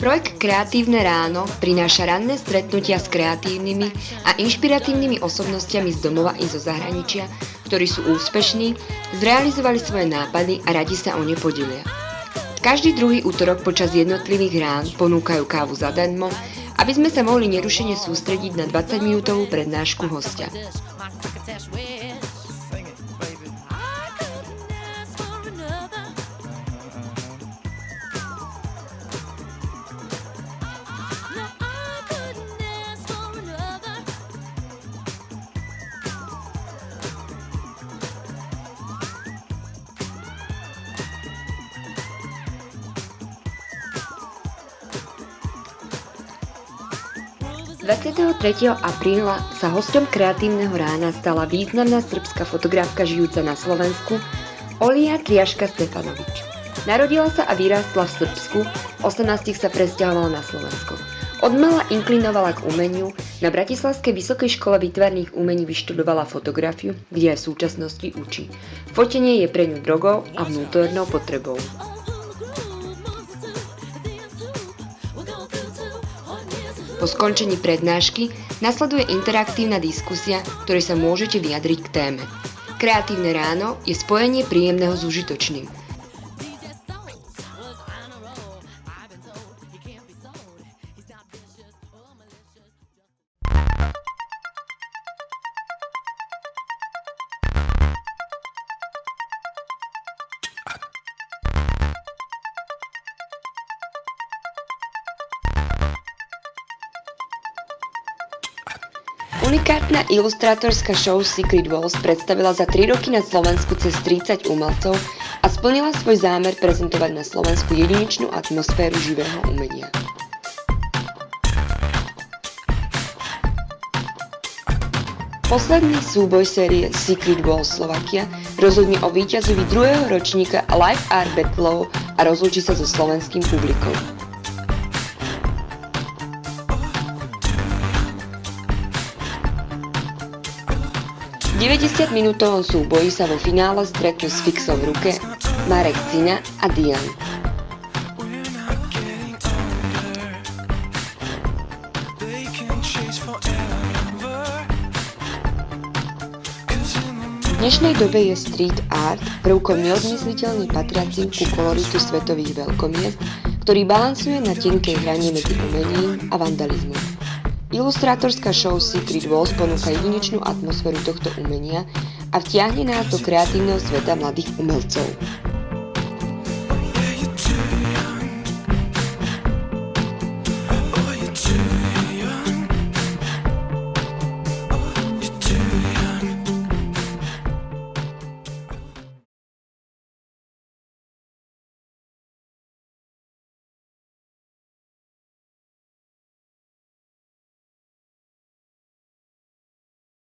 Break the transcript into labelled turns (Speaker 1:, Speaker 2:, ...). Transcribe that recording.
Speaker 1: Projekt Kreatívne ráno prináša ranné stretnutia s kreatívnymi a inšpiratívnymi osobnostiami z domova i zo zahraničia, ktorí sú úspešní, zrealizovali svoje nápady a radi sa o ne podelia. Každý druhý útorok počas jednotlivých rán ponúkajú kávu zadarmo, aby sme sa mohli nerušene sústrediť na 20-minútovú prednášku hostia.
Speaker 2: Z 23. apríla sa hosťom Kreatívneho rána stala významná srbská fotografka žijúca na Slovensku Olija Triaška-Stefanović. Narodila sa a vyrástla v Srbsku, v 18 sa presťahovala na Slovensko. Odmala inklinovala k umeniu, na Bratislavskej vysokej škole výtvarných umení vyštudovala fotografiu, kde aj v súčasnosti učí. Fotenie je pre ňu drogou a vnútornou potrebou. Po skončení prednášky nasleduje interaktívna diskusia, v ktorej sa môžete vyjadriť k téme. Kreatívne ráno je spojenie príjemného s užitočným. Unikátna ilustrátorská show Secret Walls predstavila za 3 roky na Slovensku cez 30 umelcov a splnila svoj zámer prezentovať na Slovensku jedinečnú atmosféru živého umenia. Posledný súboj série Secret Walls Slovakia rozhodne o víťazovi druhého ročníka Live Art Battle a rozlúči sa so slovenským publikom. V 90-minútovom súboji sa vo finále stretnú s fixom v ruke Marek Cina a Dian. V dnešnej dobe je street art prvkom neodmysliteľne patriacim ku koloritu svetových veľkomiest, ktorý balansuje na tenkej hrane medzi umením a vandalizmom. Ilustrátorská show Secret Walls ponúka jedinečnú atmosféru tohto umenia a vtiahne nás do kreatívneho sveta mladých umelcov.